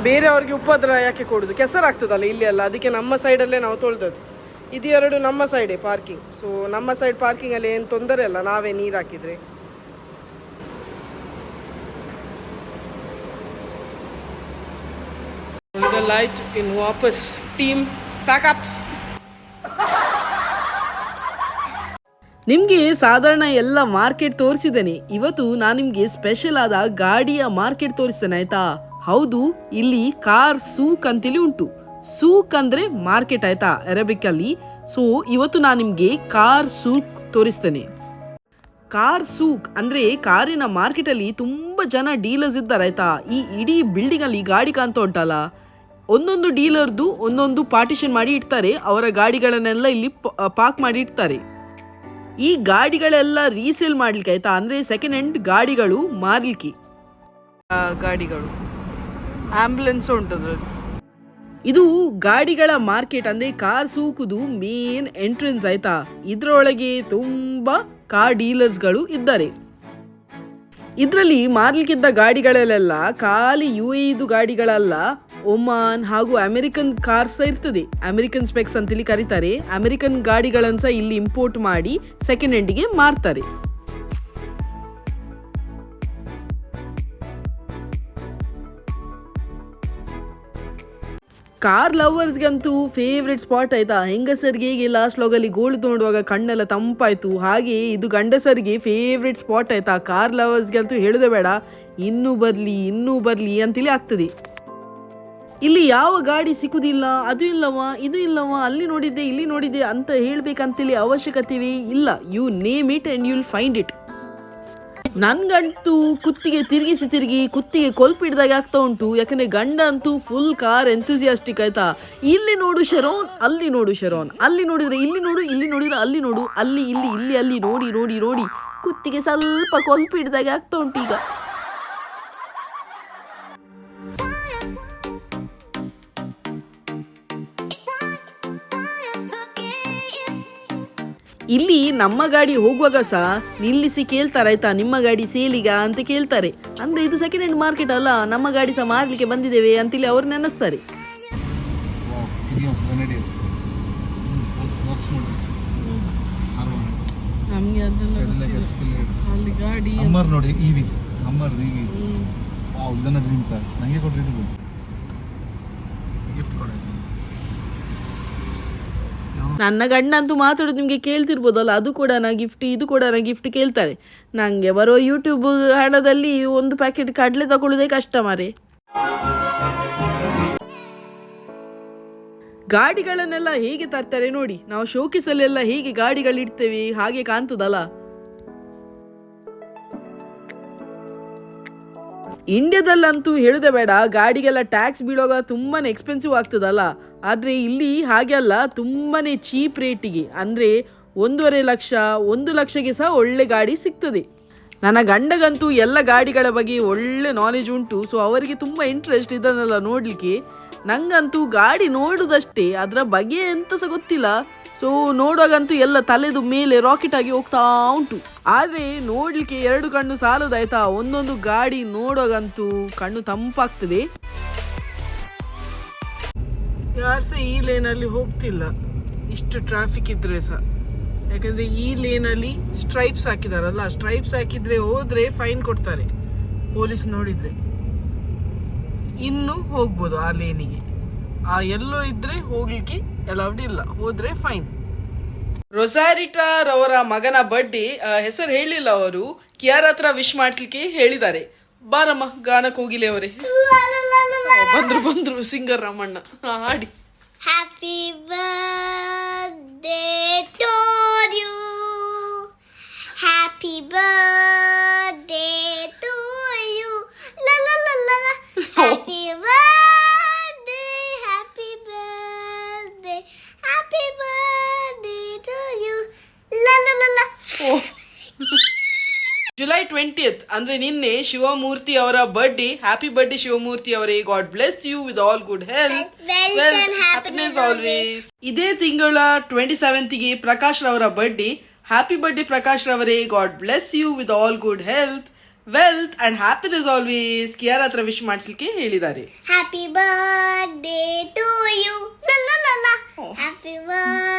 S1: ಬೇರೆಯವ್ರಿಗೆ ಉಪದ್ರ ಯಾಕೆ ಕೊಡುದು, ಕೆಸರಾಗ್ತದಲ್ಲ ಇಲ್ಲಿ ಎಲ್ಲ. ಅದಕ್ಕೆ ನಮ್ಮ ಸೈಡಲ್ಲೇ ನಾವು ತೊಳೆದದ್ದು. ಇದು 2 ನಮ್ಮ ಸೈಡೇ ಪಾರ್ಕಿಂಗ್. ಸೊ ನಮ್ಮ ಸೈಡ್ ಪಾರ್ಕಿಂಗಲ್ಲಿ ಏನು ತೊಂದರೆ ಅಲ್ಲ, ನಾವೇ ನೀರು ಹಾಕಿದ್ರೆ. ಇದೆಲ್ಲ ಆಯ್ತು, ಇನ್ನು ವಾಪಸ್ ಟೀಮ್ ಪ್ಯಾಕಪ್. ನಿಮಗೆ ಸಾಧಾರಣ ಎಲ್ಲ ಮಾರ್ಕೆಟ್ ತೋರಿಸಿದ್ದೇನೆ. ಇವತ್ತು ನಾನು ನಿಮಗೆ ಸ್ಪೆಷಲ್ ಆದ ಗಾಡಿಯ ಮಾರ್ಕೆಟ್ ತೋರಿಸ್ತೇನೆ ಆಯ್ತಾ. ಹೌದು, ಇಲ್ಲಿ ಕಾರ್ ಸೂಕ್ ಅಂತೇಳಿ ಉಂಟು. ಸೂಕ್ ಅಂದ್ರೆ ಮಾರ್ಕೆಟ್ ಆಯ್ತಾ ಅರೇಬಿಕ್ ಅಲ್ಲಿ. ಸೊ ಇವತ್ತು ನಾನು ನಿಮಗೆ ಕಾರ್ ಸೂಕ್ ತೋರಿಸ್ತೇನೆ. ಕಾರ್ ಸೂಕ್ ಅಂದ್ರೆ ಕಾರಿನ ಮಾರ್ಕೆಟ್ ಅಲ್ಲಿ ತುಂಬಾ ಜನ ಡೀಲರ್ಸ್ ಇದ್ದಾರೆ ಆಯ್ತಾ. ಈ ಇಡೀ ಬಿಲ್ಡಿಂಗ್ ಅಲ್ಲಿ ಗಾಡಿ ಕಾಣ್ತಾ ಉಂಟಲ್ಲ, ಒಂದೊಂದು ಡೀಲರ್ದು ಒಂದೊಂದು ಪಾರ್ಟಿಷನ್ ಮಾಡಿ ಇಡ್ತಾರೆ. ಅವರ ಗಾಡಿಗಳನ್ನೆಲ್ಲ ಇಲ್ಲಿ ಪಾರ್ಕ್ ಮಾಡಿ ಇಡ್ತಾರೆ. ಈ ಗಾಡಿಗಳೆಲ್ಲ ರೀಸೇಲ್ ಮಾಡ್ಲಿಕ್ಕೆ ಆಯ್ತಾ, ಅಂದ್ರೆ ಸೆಕೆಂಡ್ ಹ್ಯಾಂಡ್ ಗಾಡಿಗಳು ಮಾರ್ಲಿಕ್ಕೆ. ಗಾಡಿಗಳು ಆಂಬುಲೆನ್ಸ್ ಉಂಟು. ಇದು ಗಾಡಿಗಳ ಮಾರ್ಕೆಟ್ ಅಂದ್ರೆ ಕಾರ್ ಸೂಕುದು ಮೇನ್ ಎಂಟ್ರೆನ್ಸ್ ಆಯ್ತಾ. ಇದ್ರೊಳಗೆ ತುಂಬಾ ಕಾರ್ ಡೀಲರ್ಸ್ಗಳು ಇದ್ದಾರೆ. ಇದರಲ್ಲಿ ಮಾರ್ಲಿಕ್ಕಿದ್ದ ಗಾಡಿಗಳಲ್ಲೆಲ್ಲ ಖಾಲಿ UAE ಗಾಡಿಗಳಲ್ಲ, ಒಮಾನ್ ಹಾಗೂ ಅಮೆರಿಕನ್ ಕಾರ್ಸ್ ಇರ್ತದೆ. ಅಮೆರಿಕನ್ ಸ್ಪೆಕ್ಸ್ ಅಂತೇಳಿ ಕರೀತಾರೆ. ಅಮೆರಿಕನ್ ಗಾಡಿಗಳನ್ನು ಸಹ ಇಲ್ಲಿ ಇಂಪೋರ್ಟ್ ಮಾಡಿ ಸೆಕೆಂಡ್ ಹ್ಯಾಂಡಿಗೆ ಮಾರ್ತಾರೆ. ಕಾರ್ ಲವರ್ಸ್ಗಂತೂ ಫೇವ್ರೆಟ್ ಸ್ಪಾಟ್ ಆಯ್ತಾ. ಹೆಂಗಸರಿಗೆ ಹೇಗೆ ಲಾಸ್ಟ್ ಲಾಗಲ್ಲಿ ಗೋಲ್ಡ್ ನೋಡುವಾಗ ಕಣ್ಣೆಲ್ಲ ತಂಪಾಯ್ತು, ಹಾಗೆ ಇದು ಗಂಡಸರಿಗೆ ಫೇವ್ರೆಟ್ ಸ್ಪಾಟ್ ಆಯ್ತಾ. ಕಾರ್ ಲವರ್ಸ್ಗಂತೂ ಹೇಳೋದೇ ಬೇಡ. ಇನ್ನೂ ಬರಲಿ ಅಂತೇಳಿ ಆಗ್ತದೆ. ಇಲ್ಲಿ ಯಾವ ಗಾಡಿ ಸಿಕ್ಕುದಿಲ್ಲ, ಅದು ಇಲ್ಲವ ಇದು ಇಲ್ಲವ, ಅಲ್ಲಿ ನೋಡಿದ್ದೆ ಇಲ್ಲಿ ನೋಡಿದ್ದೆ ಅಂತ ಹೇಳ್ಬೇಕಂತೇಳಿ ಅವಶ್ಯಕತೆವೇ ಇಲ್ಲ. You name it and you will find it. ನನ್ಗಂತೂ ಕುತ್ತಿಗೆ ತಿರುಗಿ ಕುತ್ತಿಗೆ ಕೊಲ್ಪಿಡ್ದಾಗ ಆಗ್ತಾ ಉಂಟು. ಯಾಕಂದ್ರೆ ಗಂಡ ಅಂತೂ ಫುಲ್ ಕಾರ್ ಎಂಥೂಸಿಯಾಸ್ಟಿಕ್ ಆಯ್ತಾ. ಇಲ್ಲಿ ನೋಡು ಶರೋನ್, ಅಲ್ಲಿ ನೋಡು ಶರೋನ್, ಅಲ್ಲಿ ನೋಡಿದ್ರೆ ಇಲ್ಲಿ ನೋಡು, ಇಲ್ಲಿ ನೋಡಿದ್ರೆ ಅಲ್ಲಿ ನೋಡು, ಅಲ್ಲಿ ಅಲ್ಲಿ ನೋಡಿ ಕುತ್ತಿಗೆ ಸ್ವಲ್ಪ ಕೊಲ್ಪಿಡ್ದಾಗ ಆಗ್ತಾ ಉಂಟು ಈಗ. ಇಲ್ಲಿ ನಮ್ಮ ಗಾಡಿ ಹೋಗುವಾಗ ಸಹ ನಿಲ್ಲಿಸಿ ಕೇಳ್ತಾರೆ ಆಯ್ತಾ, ನಿಮ್ಮ ಗಾಡಿ ಸೇಲಿಗ ಅಂತ ಕೇಳ್ತಾರೆ. ಅಂದ್ರೆ ಇದು ಸೆಕೆಂಡ್ ಹ್ಯಾಂಡ್ ಮಾರ್ಕೆಟ್ ಅಲ್ಲ, ನಮ್ಮ ಗಾಡಿ ಸಹ ಮಾರ್ಲಿಕ್ಕೆ ಬಂದಿದ್ದೇವೆ ಅಂತೇಳಿ ಅವ್ರು ನೆನೆಸ್ತಾರೆ. ನನ್ನ ಗಂಡ ಅಂತೂ ಮಾತಾಡೋದು ನಿಮಗೆ ಕೇಳ್ತಿರ್ಬೋದಲ್ಲ, ಅದು ಕೂಡ ನಾ ಗಿಫ್ಟ್ ಇದು ಕೂಡ ನಾ ಗಿಫ್ಟ್ ಕೇಳ್ತಾರೆ. ನನಗೆ ಬರೋ ಯೂಟ್ಯೂಬ್ ಹಣದಲ್ಲಿ ಒಂದು ಪ್ಯಾಕೆಟ್ ಕಡಲೆ ತಗೊಳ್ಳೋದೇ ಕಷ್ಟ ಮಾರೆ. ಗಾಡಿಗಳನ್ನೆಲ್ಲ ಹೇಗೆ ತರ್ತಾರೆ ನೋಡಿ, ನಾವು ಶೋಕೇಸಲ್ಲೆಲ್ಲ ಹೇಗೆ ಗಾಡಿಗಳಿಡ್ತೇವೆ ಹಾಗೆ ಕಾಣ್ತದಲ್ಲ. ಇಂಡಿಯಾದಲ್ಲಂತೂ ಹೇಳುದೇ ಬೇಡ, ಗಾಡಿಗೆಲ್ಲ ಟ್ಯಾಕ್ಸ್ ಬೀಳುವಾಗ ತುಂಬಾನೇ ಎಕ್ಸ್ಪೆನ್ಸಿವ್ ಆಗ್ತದಲ್ಲ. ಆದರೆ ಇಲ್ಲಿ ಹಾಗೆ ಅಲ್ಲ, ತುಂಬಾನೇ ಚೀಪ್ ರೇಟಿಗೆ, ಅಂದರೆ 1.5 ಲಕ್ಷ 1 ಲಕ್ಷಕ್ಕೆ ಸಹ ಒಳ್ಳೆ ಗಾಡಿ ಸಿಗ್ತದೆ. ನನ್ನ ಗಂಡಗಂತೂ ಎಲ್ಲ ಗಾಡಿಗಳ ಬಗ್ಗೆ ಒಳ್ಳೆ ನಾಲೆಜ್ ಉಂಟು. ಸೊ ಅವರಿಗೆ ತುಂಬ ಇಂಟ್ರೆಸ್ಟ್ ಇದನ್ನೆಲ್ಲ ನೋಡಲಿಕ್ಕೆ. ನಂಗಂತೂ ಗಾಡಿ ನೋಡೋದಷ್ಟೇ, ಅದರ ಬಗ್ಗೆ ಎಂತ ಸಹ ಗೊತ್ತಿಲ್ಲ. ಸೊ ನೋಡುವಾಗಂತೂ ಎಲ್ಲ ತಲೆದು ಮೇಲೆ ರಾಕೆಟ್ ಆಗಿ ಹೋಗ್ತಾ ಉಂಟು. ಆದರೆ ನೋಡಲಿಕ್ಕೆ 2 ಕಣ್ಣು ಸಾಲದಾಯ್ತಾ, ಒಂದೊಂದು ಗಾಡಿ ನೋಡುವಾಗಂತೂ ಕಣ್ಣು ತಂಪಾಗ್ತದೆ. ಯಾರು ಸಹ ಈ ಲೇನಲ್ಲಿ ಹೋಗ್ತಿಲ್ಲ, ಇಷ್ಟು ಟ್ರಾಫಿಕ್ ಇದ್ರೆ ಸಹ. ಯಾಕಂದರೆ ಈ ಲೇನಲ್ಲಿ ಸ್ಟ್ರೈಪ್ಸ್ ಹಾಕಿದಾರಲ್ಲ, ಸ್ಟ್ರೈಪ್ಸ್ ಹಾಕಿದ್ರೆ ಹೋದರೆ ಫೈನ್ ಕೊಡ್ತಾರೆ ಪೊಲೀಸ್ ನೋಡಿದರೆ. ಇನ್ನು ಹೋಗ್ಬೋದು ಆ ಲೇನಿಗೆ. ಆ ಎಲ್ಲೋ ಇದ್ರೆ ಹೋಗ್ಲಿಕ್ಕೆ ಅಲೌಡ್ ಇಲ್ಲ, ಹೋದ್ರೆ ಫೈನ್. ರೊಸಾರಿಟಾರ್ ಅವರ ಮಗನ ಬರ್ಡೇ, ಹೆಸರು ಹೇಳಿಲ್ಲ ಅವರು, ಕಿಯಾರ ಹತ್ರ ವಿಶ್ ಮಾಡಿಸ್ಲಿಕ್ಕೆ ಹೇಳಿದ್ದಾರೆ. ಬಾರಮ್ಮ ಗಾನಕ್ಕೆ ಹೋಗಿಲೆ ಅವರೇ. ಬಂದ್ರು ಸಿಂಗರ್ ರಾಮಣ್ಣ, ಹಾಡಿ.
S2: Happy birthday to you, happy birthday to you, law law law law, happy birthday, happy birthday, happy birthday to you, ಲಾ ಲಾ ಲಾ ಲಾ.
S1: ಜುಲೈ 20th ಅಂದ್ರೆ ನಿನ್ನೆ ಶಿವಮೂರ್ತಿ ಅವರ ಬರ್ಡೇ. ಹ್ಯಾಪಿ ಬರ್ಡೇ ಶಿವಮೂರ್ತಿ ಅವರೇ, God bless you with all good health, wealth and happiness always. ಇದೇ ತಿಂಗಳ 27th Prakash ರವರ birthday. Happy birthday Prakash ರವರೇ, God bless you with all good health, wealth and happiness always. Kiara ಹತ್ರ wish ಮಾಡಿಸ್ಲಿಕ್ಕೆ ಹೇಳಿದ್ದಾರೆ.
S2: Happy birthday to you, law law law law, happy birthday